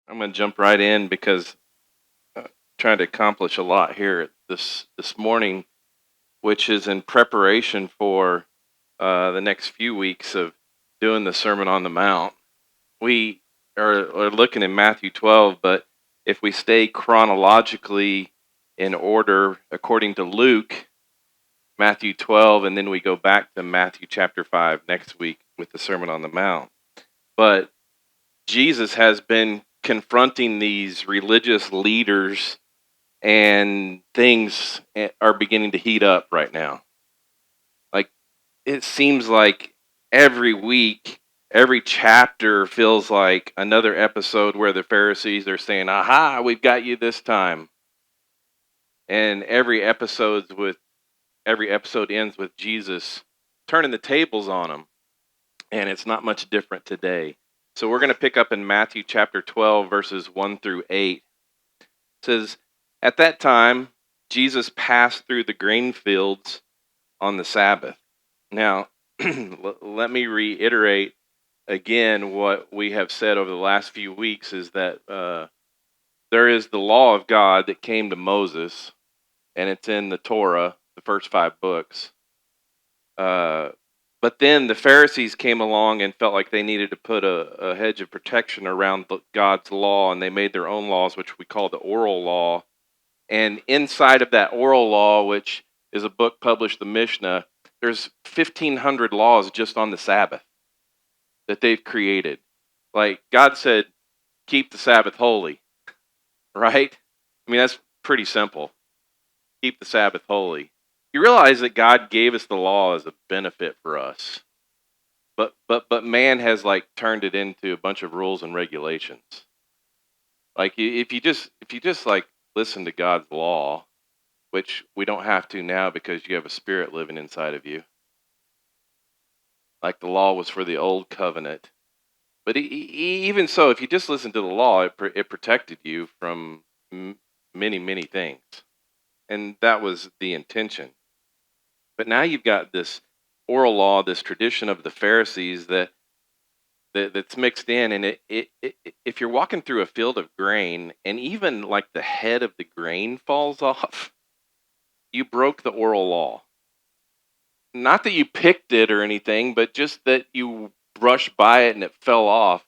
I'm going to jump right in because I'm trying to accomplish a lot here this morning, which is in preparation for the next few weeks of doing the Sermon on the Mount. We are looking in Matthew 12, but if we stay chronologically in order according to Luke, Matthew 12, and then we go back to Matthew chapter 5 next week with the Sermon on the Mount. But Jesus has been confronting these religious leaders, and things are beginning to heat up right now. Like, it seems like every week, every chapter feels like another episode where the Pharisees are saying, "Aha, we've got you this time." And every episode ends with Jesus turning the tables on them, and it's not much different today. So we're going to pick up in Matthew chapter 12 verses 1 through 8. It says, "At that time, Jesus passed through the grain fields on the Sabbath." Now, let me reiterate again what we have said over the last few weeks is that there is the law of God that came to Moses, and it's in the Torah, the first 5 books. Uh, but then the Pharisees came along and felt like they needed to put a hedge of protection around God's law, and they made their own laws, which we call the oral law. And inside of that oral law, which is a book published, the Mishnah, there's 1,500 laws just on the Sabbath that they've created. Like, God said, keep the Sabbath holy, right? I mean, that's pretty simple. Keep the Sabbath holy. You realize that God gave us the law as a benefit for us, but man has like turned it into a bunch of rules and regulations. Like, if you just like listen to God's law, which we don't have to now because you have a spirit living inside of you. Like, the law was for the old covenant. But even so, if you just listen to the law, it protected you from many, many things. And that was the intention. But now you've got this oral law, this tradition of the Pharisees that's mixed in. And if you're walking through a field of grain and even like the head of the grain falls off, you broke the oral law. Not that you picked it or anything, but just that you brushed by it and it fell off.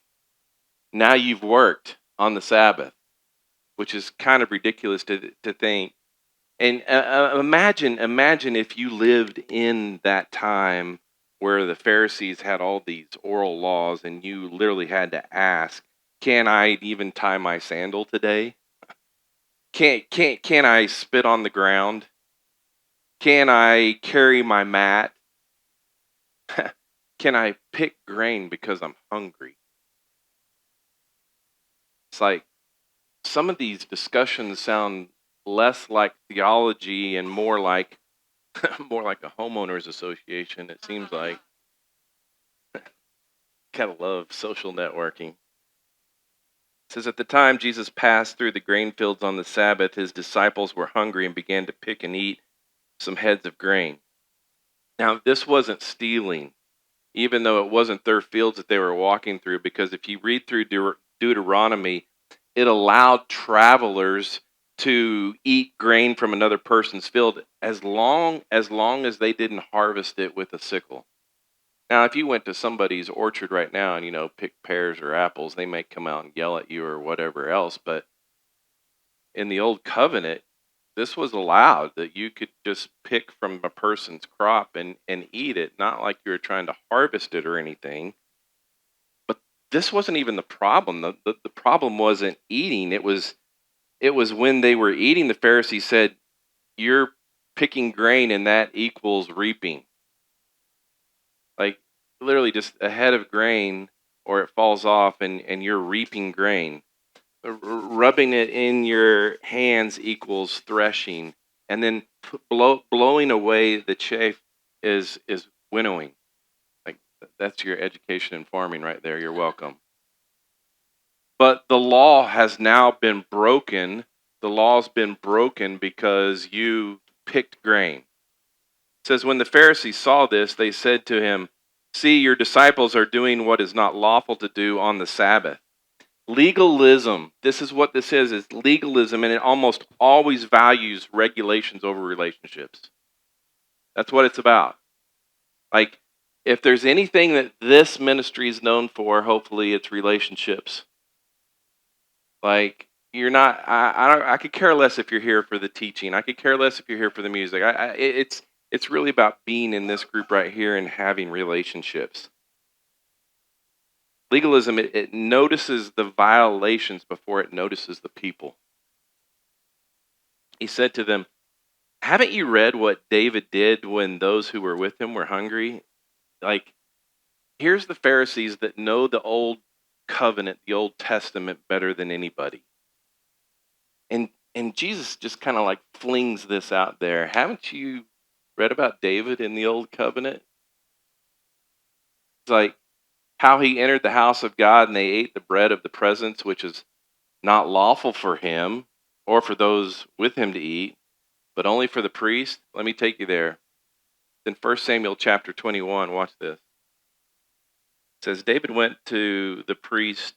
Now you've worked on the Sabbath, which is kind of ridiculous to think. And imagine if you lived in that time where the Pharisees had all these oral laws, and you literally had to ask, "Can I even tie my sandal today? Can I spit on the ground? Can I carry my mat? Can I pick grain because I'm hungry?" It's like some of these discussions sound less like theology and more like more like a homeowners association. It seems like kind of love social networking. It says, "At the time Jesus passed through the grain fields on the Sabbath, his disciples were hungry and began to pick and eat some heads of grain." Now, this wasn't stealing, even though it wasn't their fields that they were walking through, because if you read through Deuteronomy, it allowed travelers to eat grain from another person's field as long as they didn't harvest it with a sickle. Now, if you went to somebody's orchard right now and pick pears or apples, they may come out and yell at you or whatever else. But in the old covenant, this was allowed, that you could just pick from a person's crop and eat it, not like you were trying to harvest it or anything. But this wasn't even the problem. The problem wasn't eating. It was when they were eating, the Pharisees said, "You're picking grain and that equals reaping." Like, literally just a head of grain, or it falls off and you're reaping grain. Rubbing it in your hands equals threshing. And then blowing away the chaff is winnowing. Like, that's your education in farming right there. You're welcome. But the law has now been broken. The law's been broken because you picked grain. It says, "When the Pharisees saw this, they said to him, 'See, your disciples are doing what is not lawful to do on the Sabbath.' Legalism, this is what this is legalism, and it almost always values regulations over relationships. That's what it's about. Like, if there's anything that this ministry is known for, hopefully it's relationships. Like, you're not. I could care less if you're here for the teaching. I could care less if you're here for the music. It's really about being in this group right here and having relationships. Legalism, it notices the violations before it notices the people. He said to them, "Haven't you read what David did when those who were with him were hungry?" Like, here's the Pharisees that know the old covenant, the Old Testament better than anybody. And Jesus just kind of like flings this out there. Haven't you read about David in the old covenant? It's like how he entered the house of God and they ate the bread of the presence, which is not lawful for him or for those with him to eat, but only for the priest. Let me take you there. In 1 Samuel chapter 21, watch this. It says, David went to the priest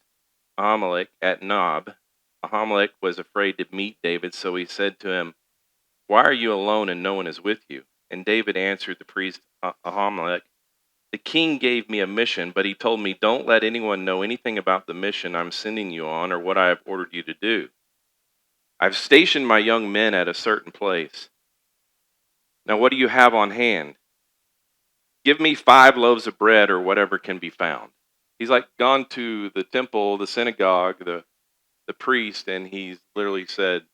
Ahimelech at Nob. Ahimelech was afraid to meet David, so he said to him, "Why are you alone and no one is with you?" And David answered the priest Ahimelech, "The king gave me a mission, but he told me, 'Don't let anyone know anything about the mission I'm sending you on or what I have ordered you to do. I've stationed my young men at a certain place. Now, what do you have on hand? Give me 5 loaves of bread or whatever can be found.'" He's like gone to the temple, the synagogue, the priest, and he's literally said,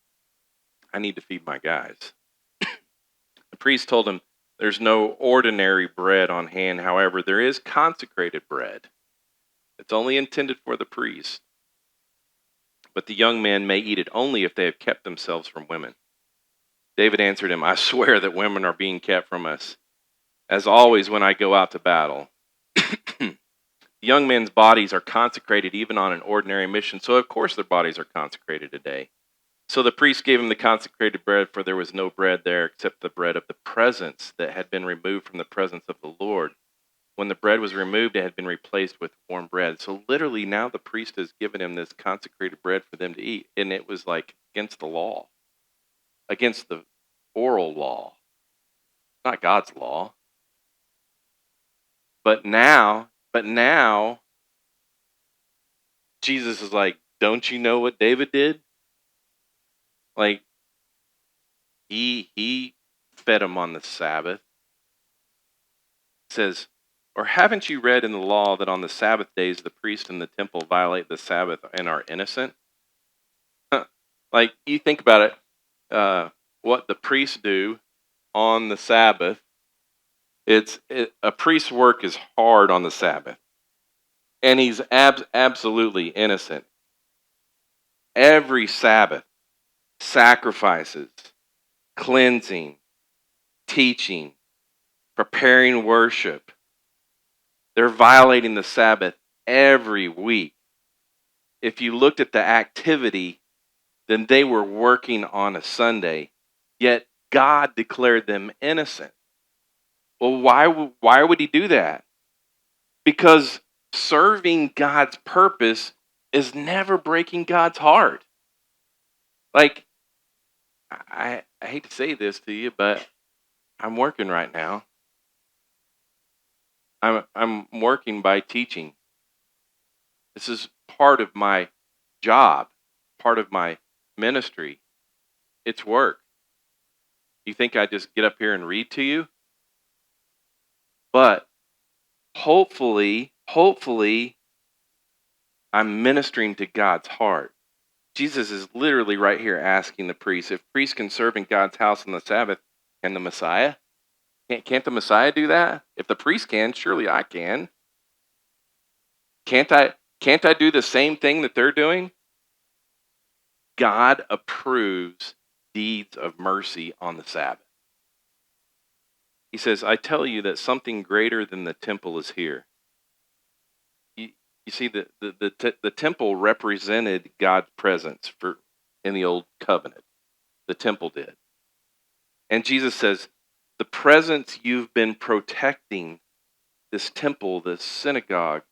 "I need to feed my guys." The priest told him, "There's no ordinary bread on hand. However, there is consecrated bread. It's only intended for the priest, but the young men may eat it only if they have kept themselves from women." David answered him, "I swear that women are being kept from us, as always when I go out to battle." The young men's bodies are consecrated even on an ordinary mission, so of course their bodies are consecrated today. So the priest gave him the consecrated bread, for there was no bread there except the bread of the presence that had been removed from the presence of the Lord. When the bread was removed, it had been replaced with warm bread. So literally now the priest has given him this consecrated bread for them to eat. And it was like against the law, against the oral law, not God's law. But now Jesus is like, don't you know what David did? Like, he fed him on the Sabbath. It says, "Or haven't you read in the law that on the Sabbath days the priest in the temple violate the Sabbath and are innocent?" Like, you think about it, what the priests do on the Sabbath. A priest's work is hard on the Sabbath, and he's absolutely innocent. Every Sabbath, sacrifices, cleansing, teaching, preparing worship. They're violating the Sabbath every week. If you looked at the activity, then they were working on a Sunday, yet God declared them innocent. Well, why would he do that? Because serving God's purpose is never breaking God's heart. Like, I hate to say this to you, but I'm working right now. I'm working by teaching. This is part of my job, part of my ministry. It's work. You think I just get up here and read to you? But hopefully, I'm ministering to God's heart. Jesus is literally right here asking the priest, if priests can serve in God's house on the Sabbath, can the Messiah? Can't the Messiah do that? If the priest can, surely I can. Can't I do the same thing that they're doing? God approves deeds of mercy on the Sabbath. He says, "I tell you that something greater than the temple is here." You, you see, the temple represented God's presence in the old covenant. The temple did. And Jesus says, the presence you've been protecting, this temple, this synagogue,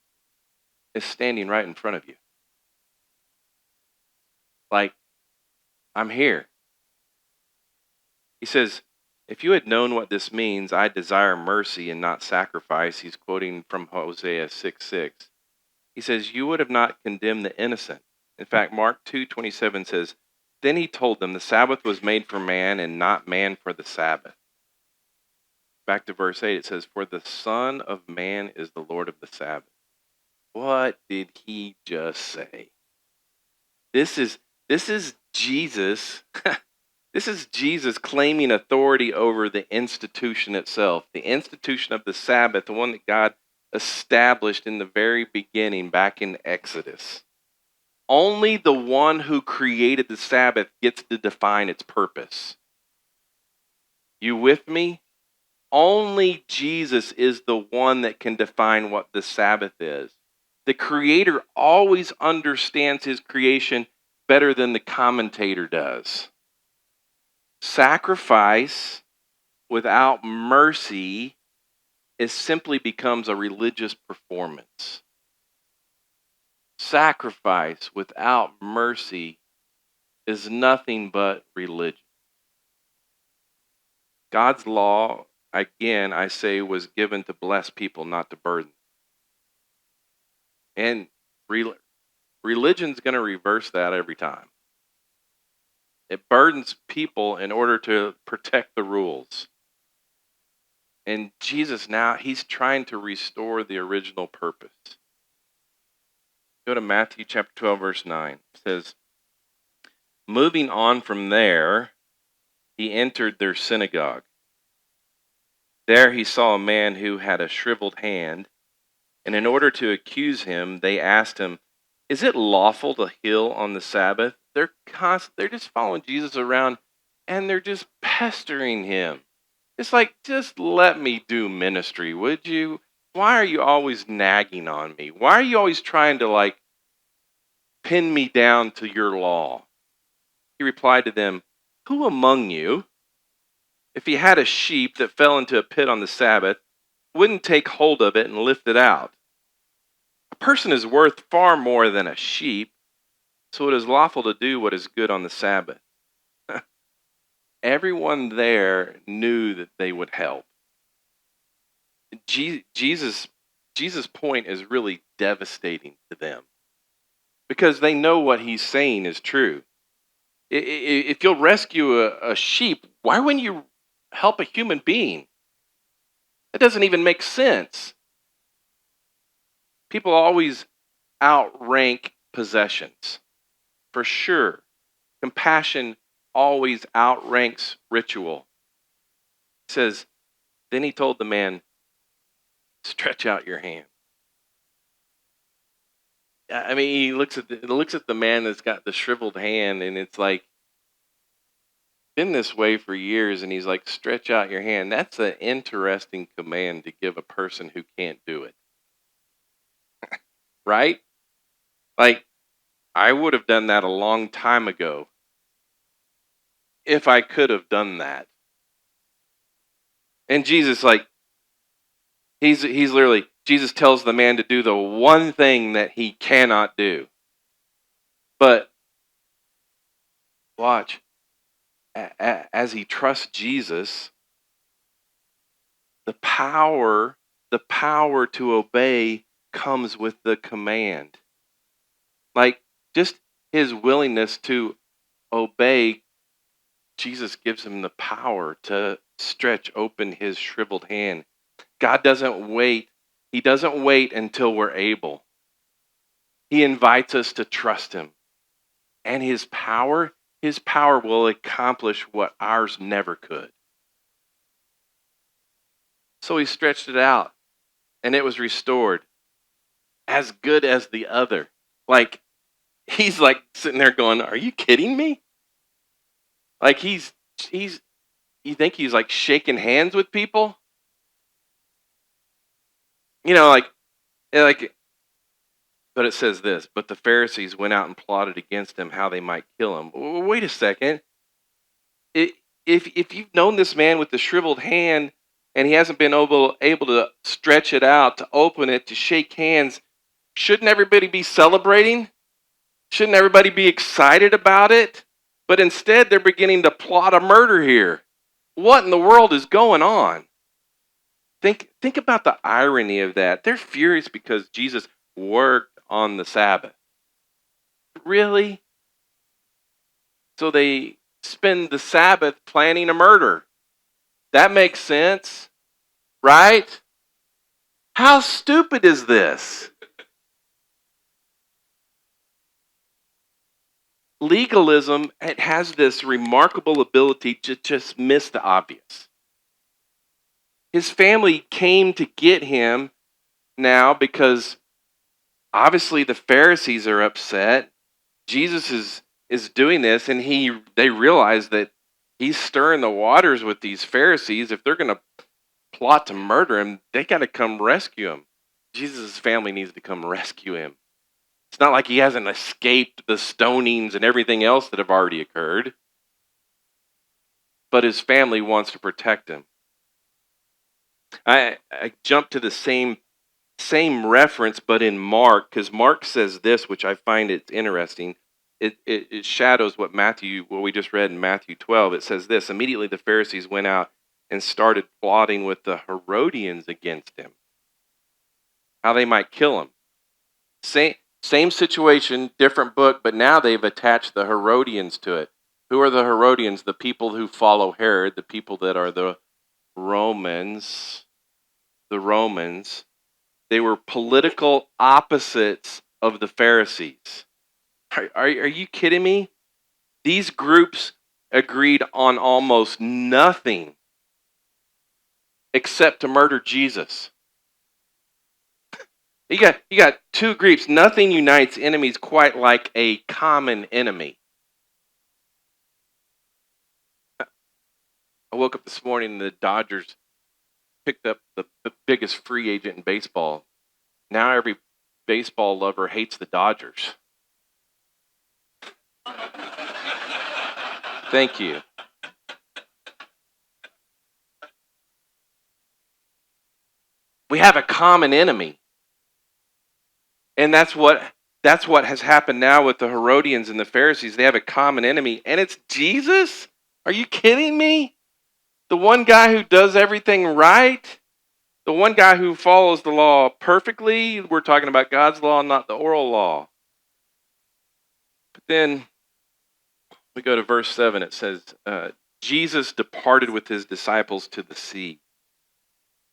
is standing right in front of you. Like, I'm here. He says, if you had known what this means, I desire mercy and not sacrifice. He's quoting from Hosea 6:6. He says, you would have not condemned the innocent. In fact, Mark 2:27 says, then he told them the Sabbath was made for man and not man for the Sabbath. Back to verse 8, it says, for the Son of Man is the Lord of the Sabbath. What did he just say? This is Jesus. This is Jesus claiming authority over the institution itself, the institution of the Sabbath, the one that God established in the very beginning back in Exodus. Only the one who created the Sabbath gets to define its purpose. You with me? Only Jesus is the one that can define what the Sabbath is. The Creator always understands His creation better than the commentator does. Sacrifice without mercy simply becomes a religious performance. Sacrifice without mercy is nothing but religion. God's law, again, I say, was given to bless people, not to burden. And religion's going to reverse that every time. It burdens people in order to protect the rules. And Jesus now, he's trying to restore the original purpose. Go to Matthew chapter 12, verse 9. It says, moving on from there, he entered their synagogue. There he saw a man who had a shriveled hand, and in order to accuse him, they asked him, is it lawful to heal on the Sabbath? They're just following Jesus around, and they're just pestering him. It's like, just let me do ministry, would you? Why are you always nagging on me? Why are you always trying to pin me down to your law? He replied to them, who among you, if he had a sheep that fell into a pit on the Sabbath, wouldn't take hold of it and lift it out? A person is worth far more than a sheep, so it is lawful to do what is good on the Sabbath. Everyone there knew that they would help. Jesus' point is really devastating to them because they know what he's saying is true. If you'll rescue a sheep, why wouldn't you help a human being? That doesn't even make sense. People always outrank possessions, for sure. Compassion always outranks ritual. It says, then he told the man, stretch out your hand. I mean, he looks at the man that's got the shriveled hand, and it's like, been this way for years, and he's like, stretch out your hand. That's an interesting command to give a person who can't do it. Right? Like, I would have done that a long time ago if I could have done that. And Jesus, he's literally, Jesus tells the man to do the one thing that he cannot do. But watch, as he trusts Jesus, the power to obey comes with the command. Like, just his willingness to obey, Jesus gives him the power to stretch open his shriveled hand. God doesn't wait. He doesn't wait until we're able. He invites us to trust him. And his power will accomplish what ours never could. So he stretched it out, and it was restored as good as the other. Like, he's like sitting there going, are you kidding me? Like, he's you think he's like shaking hands with people? You know, like, but it says this, but the Pharisees went out and plotted against him how they might kill him. Wait a second. If you've known this man with the shriveled hand and he hasn't been able to stretch it out, to open it, to shake hands, shouldn't everybody be celebrating? Shouldn't everybody be excited about it? But instead, they're beginning to plot a murder here. What in the world is going on? Think about the irony of that. They're furious because Jesus worked on the Sabbath. Really? So they spend the Sabbath planning a murder. That makes sense, right? How stupid is this? Legalism, it has this remarkable ability to just miss the obvious. His family came to get him now because obviously the Pharisees are upset. Jesus is doing this, and they realize that he's stirring the waters with these Pharisees. If they're going to plot to murder him, they got to come rescue him. Jesus' family needs to come rescue him. It's not like he hasn't escaped the stonings and everything else that have already occurred, but his family wants to protect him. I jumped to the same reference, but in Mark, because Mark says this, which I find it's interesting. It shadows what we just read in Matthew 12. It says this: immediately the Pharisees went out and started plotting with the Herodians against him, how they might kill him. Same situation, different book, but now they've attached the Herodians to it. Who are the Herodians? The people who follow Herod, the people that are the Romans. The Romans. They were political opposites of the Pharisees. Are you kidding me? These groups agreed on almost nothing except to murder Jesus. You got two groups. Nothing unites enemies quite like a common enemy. I woke up this morning and the Dodgers picked up the biggest free agent in baseball. Now every baseball lover hates the Dodgers. Thank you. We have a common enemy. And that's what has happened now with the Herodians and the Pharisees. They have a common enemy, and it's Jesus? Are you kidding me? The one guy who does everything right? The one guy who follows the law perfectly? We're talking about God's law, not the oral law. But then we go to verse 7. It says, Jesus departed with his disciples to the sea,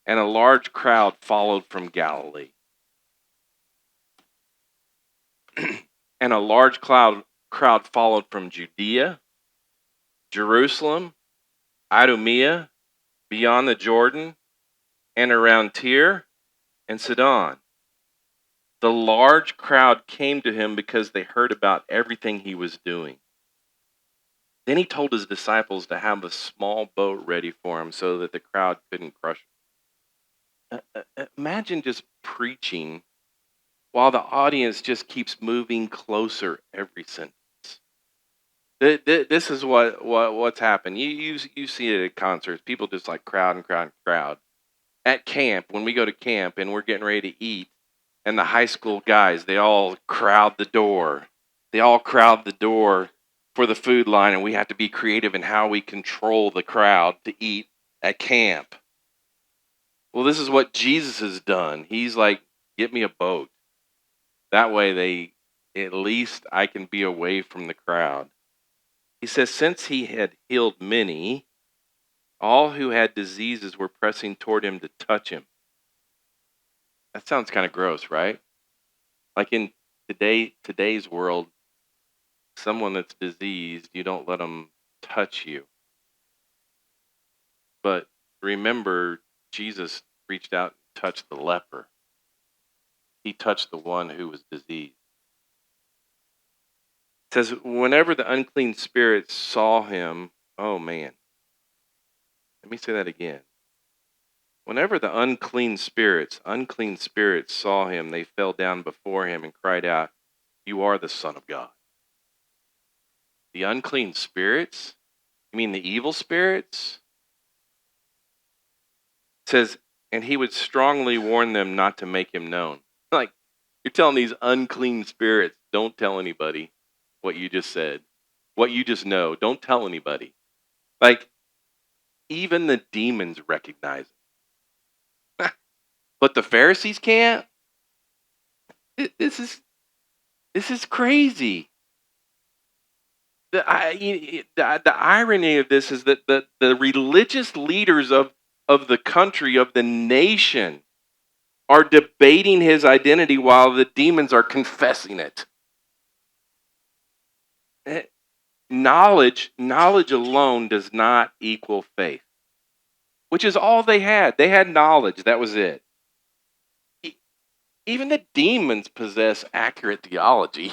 and a large crowd followed from Galilee. And a large crowd followed from Judea, Jerusalem, Idumea, beyond the Jordan, and around Tyre and Sidon. The large crowd came to him because they heard about everything he was doing. Then he told his disciples to have a small boat ready for him so that the crowd couldn't crush him. Imagine just preaching while the audience just keeps moving closer every sentence. This is what's happened. You see it at concerts. People just like crowd and crowd and crowd. At camp, when we go to camp and we're getting ready to eat, and the high school guys, they all crowd the door. They all crowd the door for the food line, and we have to be creative in how we control the crowd to eat at camp. Well, this is what Jesus has done. He's like, get me a boat. That way at least I can be away from the crowd. He says, since he had healed many, all who had diseases were pressing toward him to touch him. That sounds kind of gross, right? Like in today's world, someone that's diseased, you don't let them touch you. But remember, Jesus reached out and touched the leper. He touched the one who was diseased. It says, whenever the unclean spirits saw him, oh man, let me say that again. Whenever the unclean spirits saw him, they fell down before him and cried out, you are the Son of God. The unclean spirits? You mean the evil spirits? It says, and he would strongly warn them not to make him known. Like, you're telling these unclean spirits don't tell anybody what you just said, what you just know. Don't tell anybody. Like, even the demons recognize it. But the Pharisees can't? This is crazy. The irony of this is that the religious leaders of the country, of the nation, are debating his identity while the demons are confessing it. Eh, knowledge alone does not equal faith, which is all they had. They had knowledge. That was it. E- Even the demons possess accurate theology.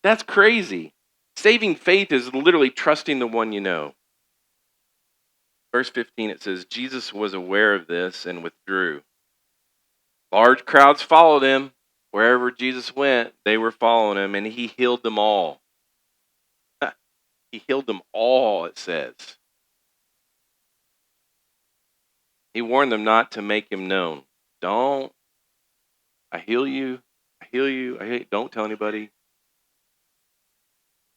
That's crazy. Saving faith is literally trusting the one you know. Verse 15, it says, Jesus was aware of this and withdrew. Large crowds followed him. Wherever Jesus went, they were following him, and he healed them all. He healed them all, it says. He warned them not to make him known. Don't, I heal you, I heal you, don't tell anybody.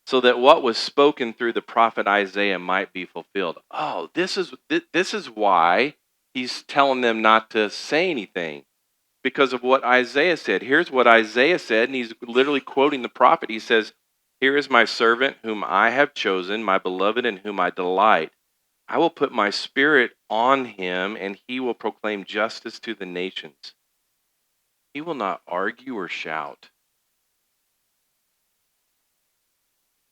So that what was spoken through the prophet Isaiah might be fulfilled. Oh, this is why he's telling them not to say anything, because of what Isaiah said. Here's what Isaiah said, and he's literally quoting the prophet. He says, "Here is my servant whom I have chosen, my beloved in whom I delight. I will put my spirit on him, and he will proclaim justice to the nations. He will not argue or shout,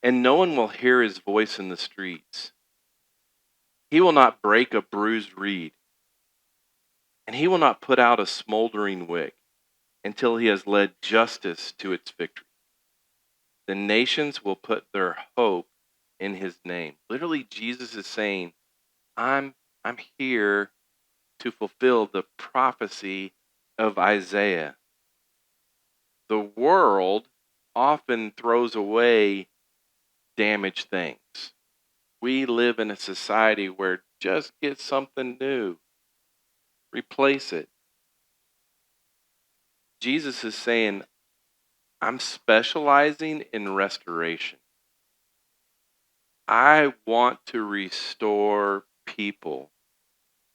and no one will hear his voice in the streets. He will not break a bruised reed, and he will not put out a smoldering wick until he has led justice to its victory. The nations will put their hope in his name." Literally, Jesus is saying, I'm here to fulfill the prophecy of Isaiah. The world often throws away damaged things. We live in a society where just get something new, replace it. Jesus is saying, I'm specializing in restoration. I want to restore people.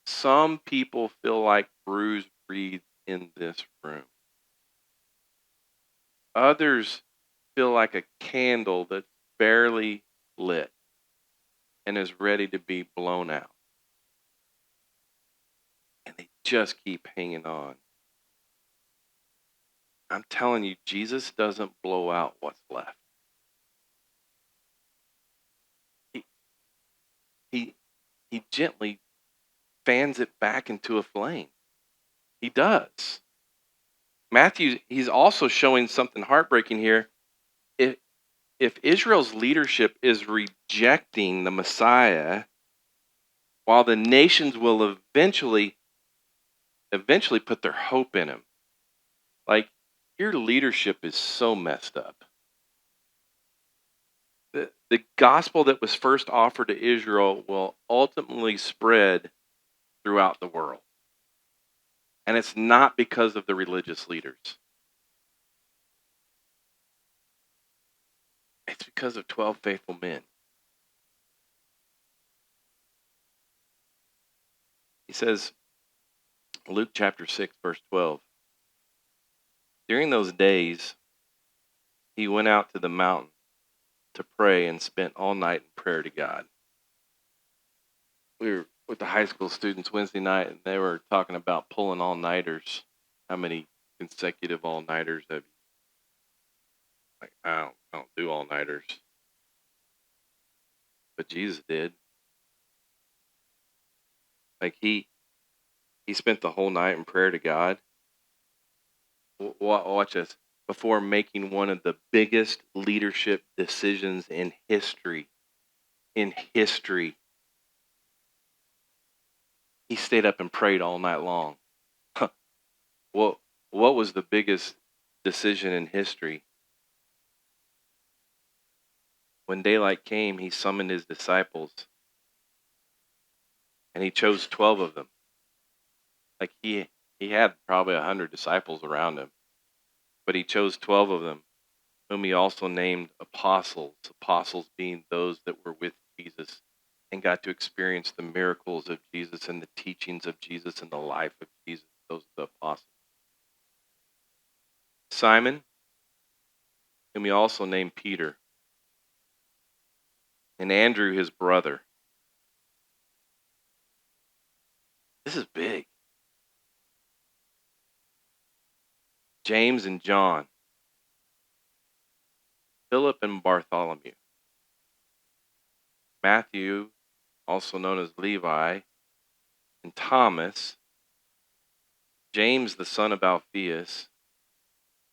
Some people feel like bruised reeds in this room. Others feel like a candle that's barely lit and is ready to be blown out. And they just keep hanging on. I'm telling you, Jesus doesn't blow out what's left. He he he gently fans it back into a flame. He does. Matthew, he's also showing something heartbreaking here. If if Israel's leadership is rejecting the Messiah, while the nations will eventually put their hope in him. Like, your leadership is so messed up. The gospel that was first offered to Israel will ultimately spread throughout the world. And it's not because of the religious leaders. It's because of 12 faithful men. He says, Luke chapter 6, verse 12, during those days, he went out to the mountain to pray and spent all night in prayer to God. We were with the high school students Wednesday night, and they were talking about pulling all-nighters. How many consecutive all-nighters have you? Like, I don't do all-nighters. But Jesus did. Like, he spent the whole night in prayer to God. Watch this. Before making one of the biggest leadership decisions in history. In history. He stayed up and prayed all night long. What was the biggest decision in history? When daylight came, he summoned his disciples, and he chose 12 of them. Like, he had probably 100 disciples around him, but he chose 12 of them, whom he also named apostles, apostles being those that were with Jesus and got to experience the miracles of Jesus and the teachings of Jesus and the life of Jesus. Those are the apostles. Simon, whom he also named Peter, and Andrew, his brother. This is big. James and John, Philip and Bartholomew, Matthew, also known as Levi, and Thomas, James the son of Alphaeus,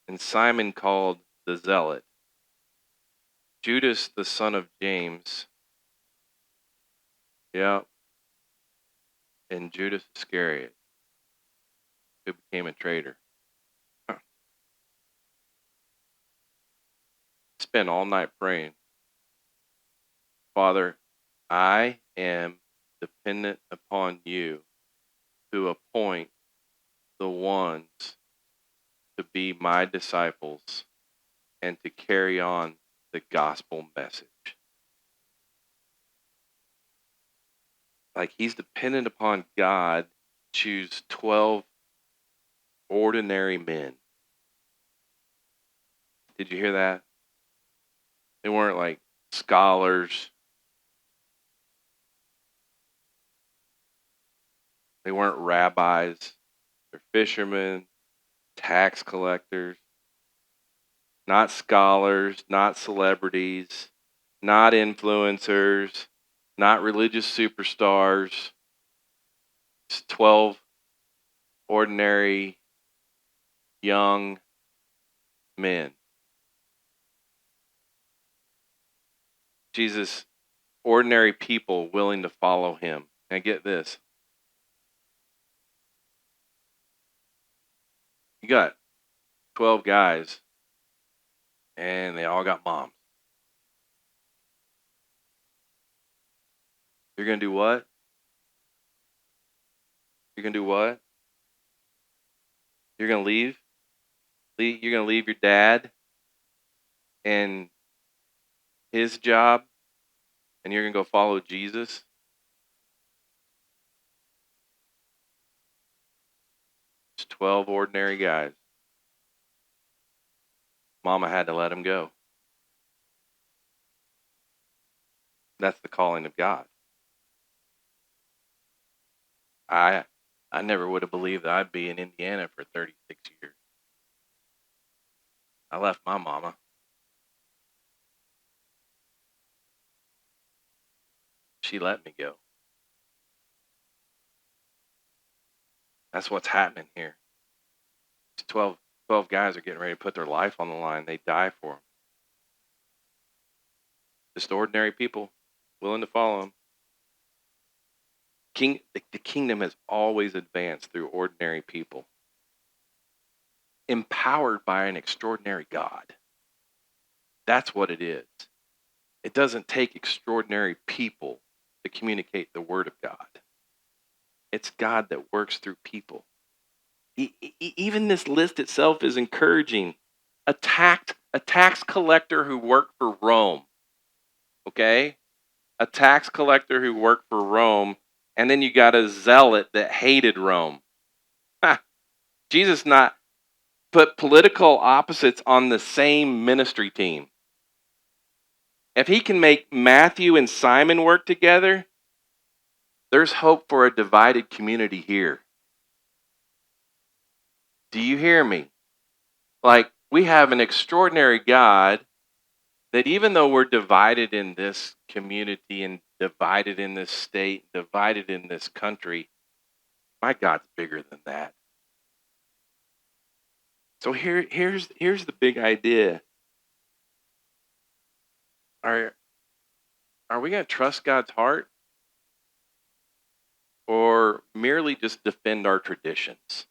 and Simon called the Zealot, Judas the son of James, yeah, and Judas Iscariot, who became a traitor. Huh. Spent all night praying. Father, I am dependent upon you to appoint the ones to be my disciples and to carry on the gospel message. Like he's dependent upon God to choose 12 ordinary men. Did you hear that? They weren't like scholars. They weren't rabbis. They're fishermen, tax collectors, not scholars, not celebrities, not influencers, not religious superstars. It's 12 ordinary young men. Jesus, ordinary people willing to follow him. And get this. You got 12 guys and they all got moms. You're going to do what? You're going to do what? You're going to leave? You're going to leave your dad and his job and you're going to go follow Jesus? It's 12 ordinary guys. Mama had to let him go. That's the calling of God. I never would have believed that I'd be in Indiana for 36 years. I left my mama. She let me go. That's what's happening here. These 12 guys are getting ready to put their life on the line. They die for him. Just ordinary people willing to follow him. The kingdom has always advanced through ordinary people, empowered by an extraordinary God. That's what it is. It doesn't take extraordinary people to communicate the word of God. It's God that works through people. Even this list itself is encouraging. A tax collector who worked for Rome, okay? A tax collector who worked for Rome, and then you got a zealot that hated Rome. Jesus not put political opposites on the same ministry team. If he can make Matthew and Simon work together, there's hope for a divided community here. Do you hear me? Like, we have an extraordinary God that even though we're divided in this community and divided in this state, divided in this country, my God's bigger than that. So here's the big idea. Are we going to trust God's heart or merely just defend our traditions?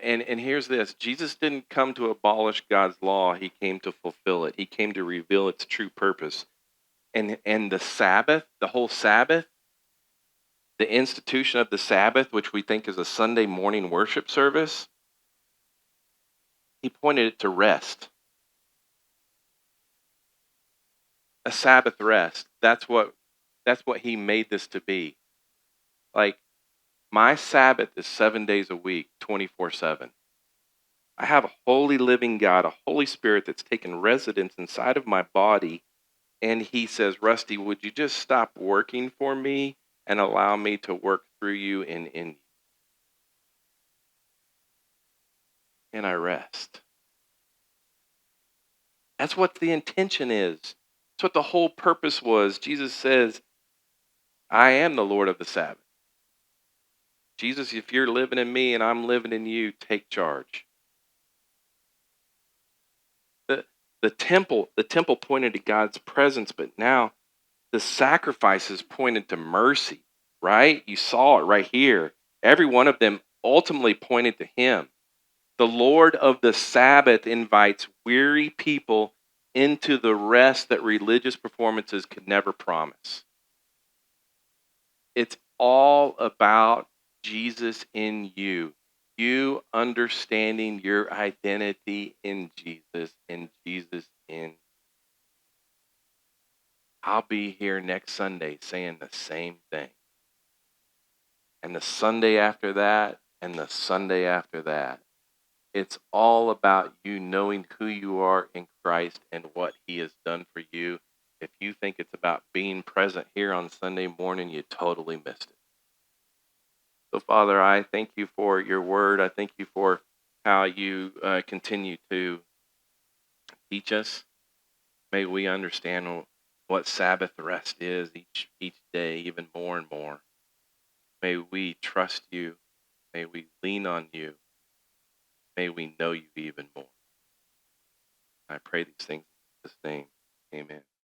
And here's this. Jesus didn't come to abolish God's law. He came to fulfill it. He came to reveal its true purpose. And the Sabbath, the whole Sabbath, the institution of the Sabbath, which we think is a Sunday morning worship service, He pointed it to rest, a Sabbath rest. That's what he made this to be. Like, my Sabbath is 7 days a week, 24/7. I have a holy living God, a Holy Spirit that's taken residence inside of my body. And he says, Rusty, would you just stop working for me and allow me to work through you and in you? And I rest. That's what the intention is. That's what the whole purpose was. Jesus says, I am the Lord of the Sabbath. Jesus, if you're living in me and I'm living in you, take charge. The, the temple pointed to God's presence, but now the sacrifices pointed to mercy, right? You saw it right here. Every one of them ultimately pointed to him. The Lord of the Sabbath invites weary people into the rest that religious performances could never promise. It's all about Jesus in you. You understanding your identity in Jesus and Jesus in. I'll be here next Sunday saying the same thing. And the Sunday after that, and the Sunday after that. It's all about you knowing who you are in Christ and what he has done for you. If you think it's about being present here on Sunday morning, you totally missed it. So, Father, I thank you for your word. I thank you for how you continue to teach us. May we understand what Sabbath rest is each day, even more and more. May we trust you. May we lean on you. May we know you even more. I pray these things in Jesus' name. Amen.